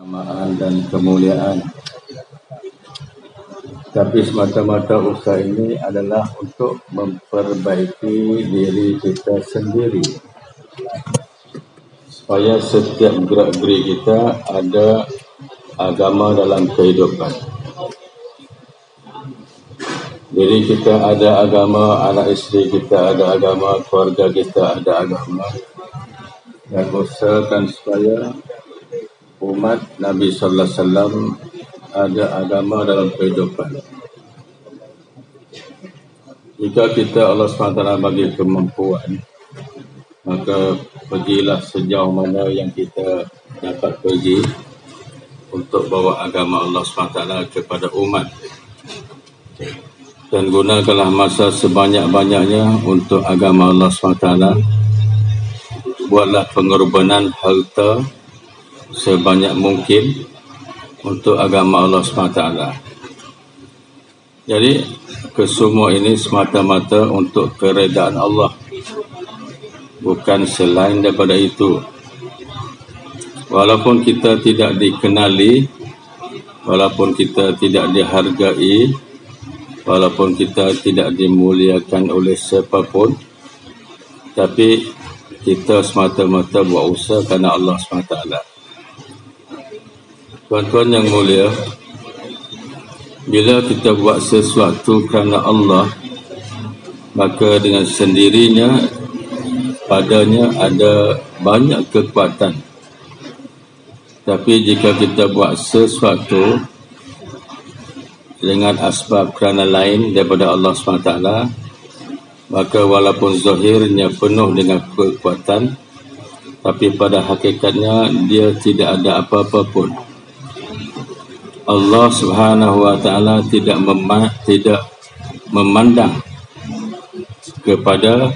keutamaan dan kemuliaan. Tapi semata-mata usaha ini adalah untuk memperbaiki diri kita sendiri, supaya setiap gerak-geri kita ada agama dalam kehidupan. Diri kita ada agama, anak isteri kita ada agama, keluarga kita ada agama. Dan usahakan supaya umat Nabi Sallallahu Alaihi Wasallam ada agama dalam kehidupan. Jika kita Allah SWT bagi kemampuan, maka pergilah sejauh mana yang kita dapat pergi untuk bawa agama Allah SWT kepada umat. Dan gunakanlah masa sebanyak-banyaknya untuk agama Allah SWT. Buatlah pengorbanan harta sebanyak mungkin untuk agama Allah SWT. Jadi kesemua ini semata-mata untuk keredaan Allah, bukan selain daripada itu. Walaupun kita tidak dikenali, walaupun kita tidak dihargai, walaupun kita tidak dimuliakan oleh siapapun, tapi kita semata-mata buat usaha kerana Allah SWT. Tuan-tuan yang mulia, bila kita buat sesuatu kerana Allah, maka dengan sendirinya padanya ada banyak kekuatan. Tapi jika kita buat sesuatu dengan asbab kerana lain daripada Allah SWT, maka walaupun zahirnya penuh dengan kekuatan, tapi pada hakikatnya dia tidak ada apa-apa pun. Allah Subhanahu Wa Taala tidak memandang kepada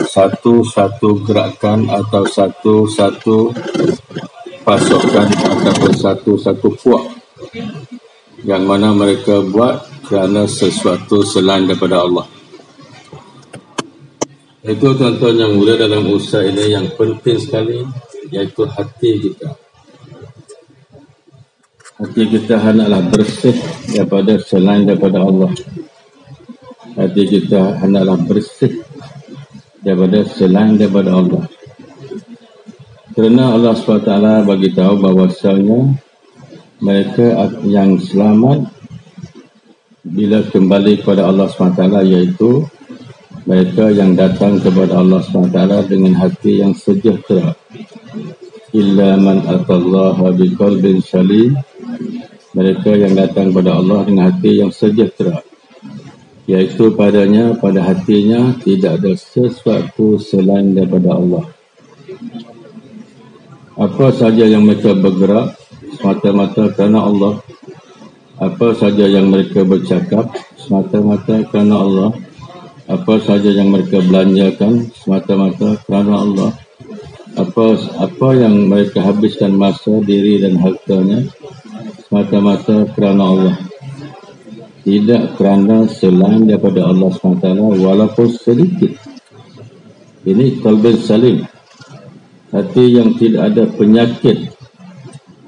satu-satu gerakan atau satu-satu pasukan ataupun satu-satu puak yang mana mereka buat kerana sesuatu selain daripada Allah. Itu tuan-tuan yang mulia, dalam usaha ini yang penting sekali, iaitu hati kita. Hati kita hendaklah bersih daripada selain daripada Allah. Hati kita hendaklah bersih daripada selain daripada Allah. Kerana Allah SWT bagi tahu bahawasanya mereka yang selamat bila kembali kepada Allah SWT, iaitu mereka yang datang kepada Allah SWT dengan hati yang sejahtera. Illa man atallaha biqalbin salim. Mereka yang datang kepada Allah dengan hati yang sejahtera, iaitu padanya, pada hatinya tidak ada sesuatu selain daripada Allah. Apa saja yang mereka bergerak semata-mata kerana Allah, apa saja yang mereka bercakap semata-mata kerana Allah, apa saja yang mereka belanjakan semata-mata kerana Allah, apa yang mereka habiskan masa, diri dan hartanya semata-mata kerana Allah, tidak kerana selain daripada Allah SWT walaupun sedikit. Ini qalbun salim, hati yang tidak ada penyakit,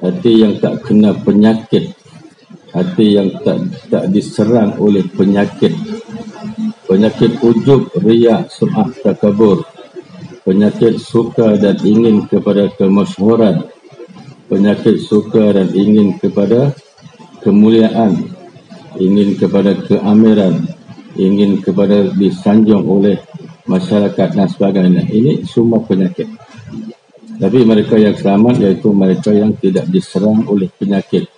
hati yang tak kena penyakit, hati yang tak diserang oleh penyakit ujub, riya, sum'ah, takabur, penyakit suka dan ingin kepada kemasyhuran, penyakit suka dan ingin kepada kemuliaan, ingin kepada keamiran, ingin kepada disanjung oleh masyarakat dan sebagainya. Ini semua penyakit. Tapi mereka yang selamat, iaitu mereka yang tidak diserang oleh penyakit.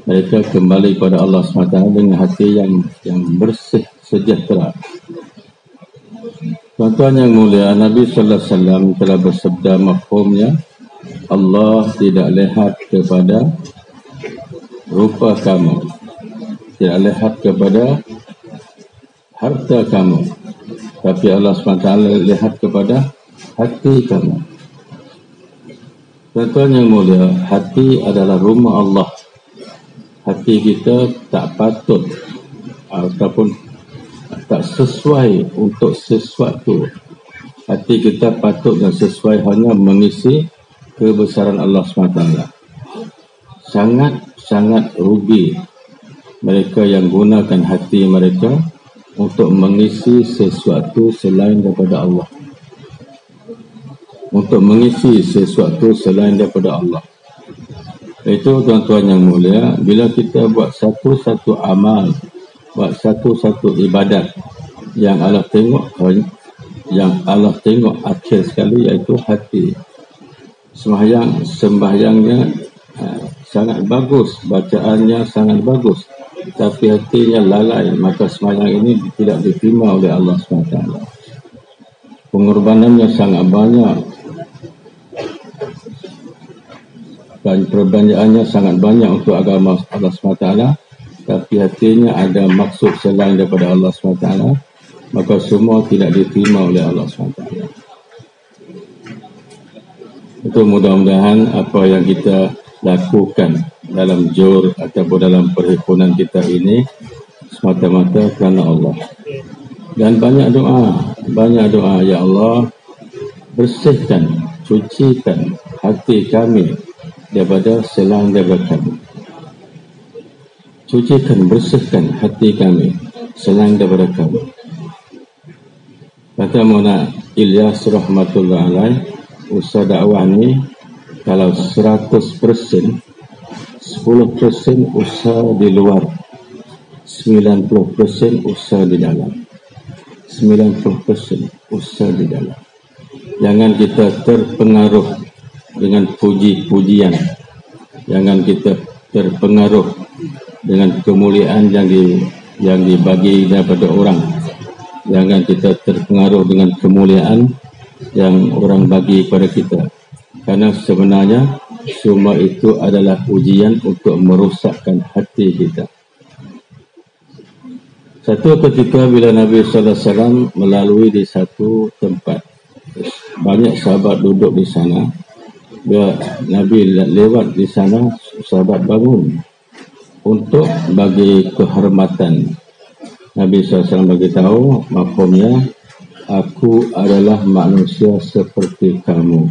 Mereka kembali kepada Allah SWT dengan hati yang bersih, sejahtera. Tuan-tuan yang mulia, Nabi Sallallahu Alaihi Wasallam telah bersabda mafhumnya, Allah tidak lihat kepada rupa kamu, tidak lihat kepada harta kamu, tapi Allah SWT lihat kepada hati kamu. Tuan-tuan yang mulia, hati adalah rumah Allah. Hati kita tak patut ataupun tak sesuai untuk sesuatu. Hati kita patut dan sesuai hanya mengisi kebesaran Allah SWT. sangat rugi mereka yang gunakan hati mereka untuk mengisi sesuatu selain daripada Allah. Untuk mengisi sesuatu selain daripada Allah. Itu tuan-tuan yang mulia, bila kita buat satu-satu amal, buat satu-satu ibadat yang Allah tengok akhir sekali, iaitu hati. Sembahyangnya sangat bagus, bacaannya sangat bagus, tapi hatinya lalai, maka sembahyang ini tidak diterima oleh Allah SWT. Pengorbanannya sangat banyak dan perbelanjaannya sangat banyak untuk agama Allah SWT, tapi hatinya ada maksud selain daripada Allah SWT, maka semua tidak diterima oleh Allah SWT. Itu mudah-mudahan apa yang kita lakukan dalam jur ataupun dalam perhimpunan kita ini semata-mata kerana Allah. Dan banyak doa, ya Allah, bersihkan, cucikan hati kami daripada selain daripada kami. Cucikan, bersihkan hati kami selain daripada kami. Kata Mona Ilyas rahmatullah alaih, usaha dakwah ni kalau 100%, 10% usaha di luar, 90% usaha di dalam. 90% usaha di dalam. Jangan kita terpengaruh dengan puji-pujian. Jangan kita terpengaruh dengan kemuliaan yang dibagi daripada orang. Jangan kita terpengaruh dengan kemuliaan yang orang bagi kepada kita. Karena sebenarnya semua itu adalah ujian untuk merosakkan hati kita. Satu ketika bila Nabi sallallahu alaihi wasallam melalui di satu tempat, banyak sahabat duduk di sana. Bila Nabi lewat di sana, sahabat bangun untuk bagi kehormatan. Nabi SAW beritahu maksudnya, aku adalah manusia seperti kamu.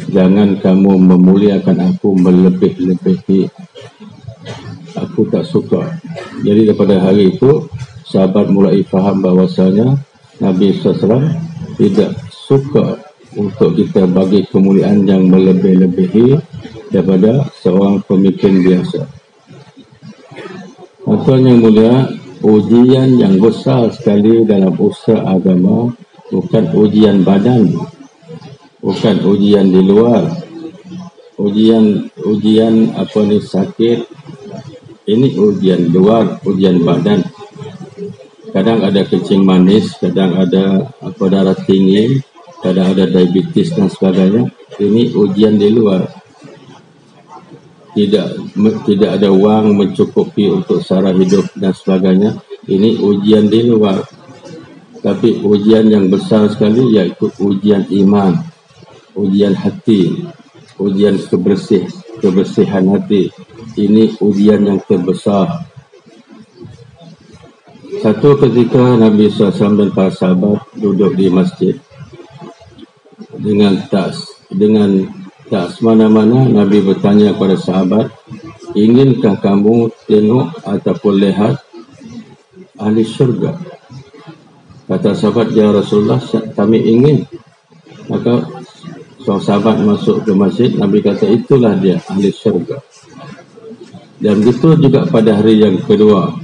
Jangan kamu memuliakan aku melebih-lebihi. Aku tak suka. Jadi daripada hari itu, sahabat mulai faham bahawasanya Nabi SAW tidak suka untuk kita bagi kemuliaan yang melebih-lebihi daripada seorang pemimpin biasa. Tuan yang mulia, ujian yang besar sekali dalam usaha agama bukan ujian badan, bukan ujian di luar, ujian apa ni sakit, ini ujian luar, ujian badan. Kadang ada kencing manis, kadang ada darah tinggi, kadang ada diabetes dan sebagainya. Ini ujian di luar. Tidak ada wang mencukupi untuk sara hidup dan sebagainya. Ini ujian di luar. Tapi ujian yang besar sekali iaitu ujian iman, ujian hati, ujian kebersihan hati. Ini ujian yang terbesar. Satu ketika Nabi SAW dan para sahabat duduk di masjid dengan tak semana-mana Nabi bertanya kepada sahabat, inginkah kamu tengok ataupun lihat ahli syurga? Kata sahabat, ya Rasulullah, kami ingin. Maka seorang sahabat masuk ke masjid, Nabi kata, itulah dia ahli syurga. Dan begitu juga pada hari yang kedua,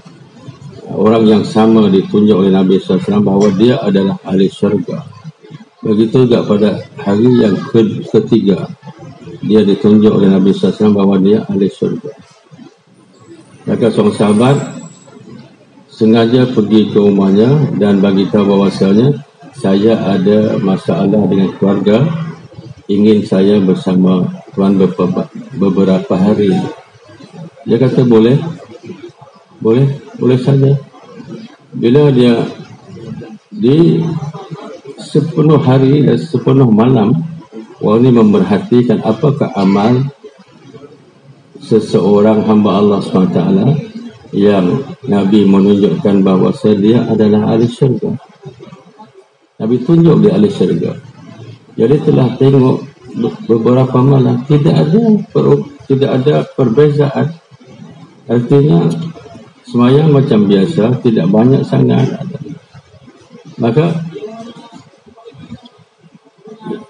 orang yang sama ditunjuk oleh Nabi SAW bahawa dia adalah ahli syurga. Begitu juga pada hari yang ketiga, dia ditunjuk oleh Nabi SAW bahawa dia ahli syurga. Maka seorang sahabat sengaja pergi ke rumahnya dan bagi tahu bahawasanya, saya ada masalah dengan keluarga, ingin saya bersama tuan beberapa hari. Dia kata boleh saja. Bila dia di sepenuh hari dan sepenuh malam, orang ini memerhatikan apakah amal seseorang hamba Allah SWT yang Nabi menunjukkan bahawa dia adalah ahli syurga. Nabi tunjuk dia ahli syurga. Jadi telah tengok beberapa malam tidak tidak ada perbezaan. Artinya semayang macam biasa, tidak banyak sangat. Maka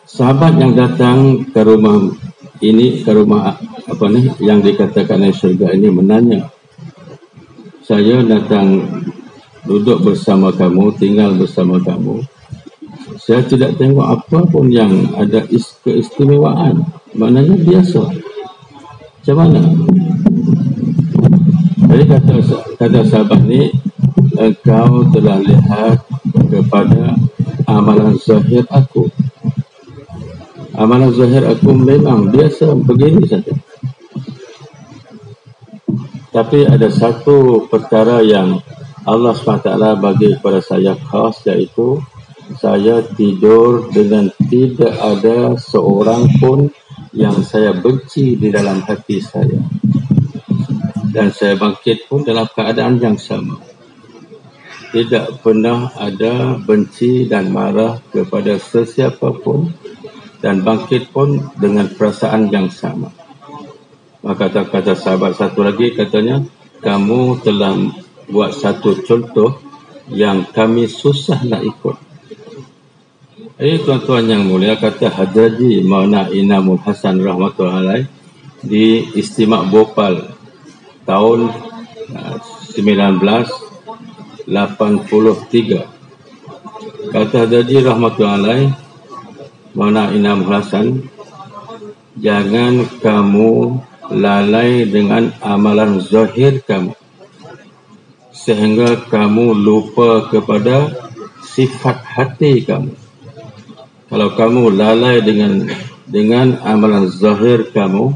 sahabat yang datang ke rumah ini, ke rumah apa ni yang dikatakan syurga ini, menanya, saya datang duduk bersama kamu, tinggal bersama kamu, saya tidak tengok apa pun yang ada keistimewaan, maknanya biasa. Macam mana? Jadi kata sahabat ni, engkau telah lihat kepada amalan zahir aku. Amalan zahir aku memang biasa begini saja. Tapi ada satu perkara yang Allah SWT bagi kepada saya khas, iaitu saya tidur dengan tidak ada seorang pun yang saya benci di dalam hati saya. Dan saya bangkit pun dalam keadaan yang sama. Tidak pernah ada benci dan marah kepada sesiapa pun, dan bangkit pun dengan perasaan yang sama. Maka kata sahabat satu lagi, katanya, kamu telah buat satu contoh yang kami susah nak ikut. Tuan-tuan yang mulia, kata Hadraji Maulana Inamul Hasan rahmatullahi alaih di Istimak Bhopal tahun 1983. Kata Hadraji rahmatullahi alaih Maulana Inamul Hasan, jangan kamu lalai dengan amalan zahir kamu sehingga kamu lupa kepada sifat hati kamu. Kalau kamu lalai dengan amalan zahir kamu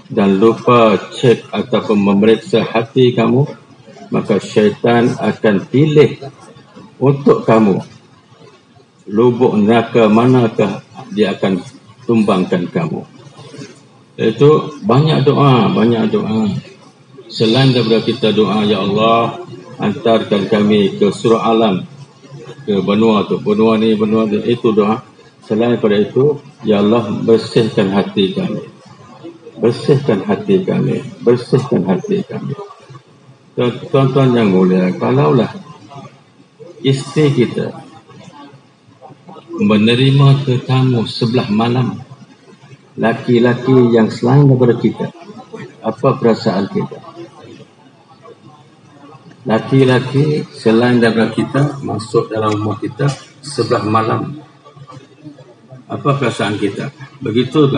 dan lupa cek ataupun memeriksa hati kamu, maka syaitan akan pilih untuk kamu lubuk neraka manakah dia akan tumbangkan kamu. Itu banyak doa. Selain daripada kita doa, ya Allah, hantarkan kami ke surah alam, ke benua tu, benua ni, itu doa. Selain daripada itu, ya Allah, bersihkan hati kami. Bersihkan hati kami. Bersihkan hati kami. Tuan-tuan yang mulia, kalaulah isteri kita menerima tetamu sebelah malam, laki-laki yang selain daripada kita, apa perasaan kita? Laki-laki selain daripada kita masuk dalam rumah kita sebelah malam, apa perasaan kita? Begitu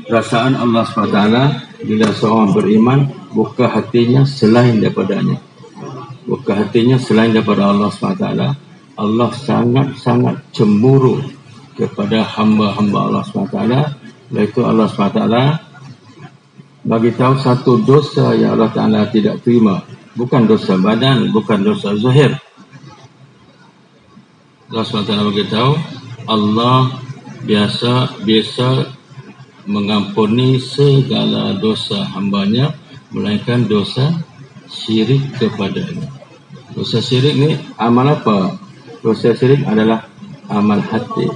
perasaan Allah SWT bila seorang beriman buka hatinya selain daripadanya, buka hatinya selain daripada Allah SWT. Allah sangat-sangat cemburu kepada hamba-hamba Allah SWT. Iaitu Allah SWT bagi tahu satu dosa yang Allah Ta'ala tidak terima. Bukan dosa badan, bukan dosa zahir. Allah SWT bagi tahu, Allah biasa mengampuni segala dosa hambanya, melainkan dosa syirik kepadanya. Dosa syirik ni amal apa? Dosa syirik adalah amal hati.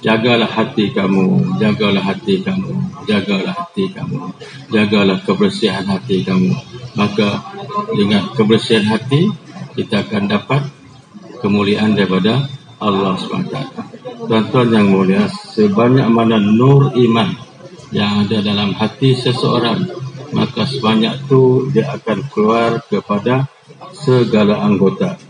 Jagalah hati kamu, jagalah hati kamu, jagalah hati kamu, jagalah kebersihan hati kamu. Maka dengan kebersihan hati kita akan dapat kemuliaan daripada Allah SWT. Tuan-tuan yang mulia, sebanyak mana nur iman yang ada dalam hati seseorang, maka sebanyak itu dia akan keluar kepada segala anggota.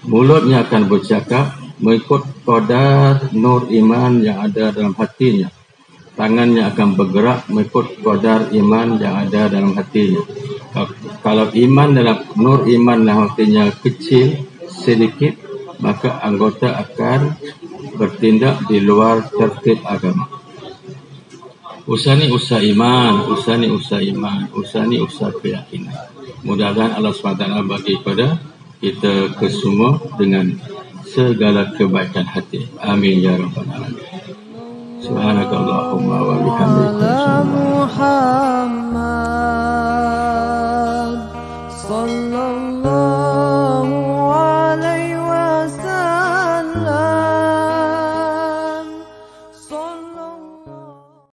Mulutnya akan bercakap mengikut qadar nur iman yang ada dalam hatinya. Tangannya akan bergerak mengikut qadar iman yang ada dalam hatinya. Kalau iman dalam nur iman dalam hatinya kecil, sedikit, maka anggota akan bertindak di luar tertib agama. Usaha ni usaha iman, usaha ni usaha iman, usaha ni usaha keyakinan. Mudah-mudahan Allah SWT bagi kepada kita kesemua dengan segala kebaikan hati. Amin ya rabbal alamin. Subhanakallahumma wa bihamdika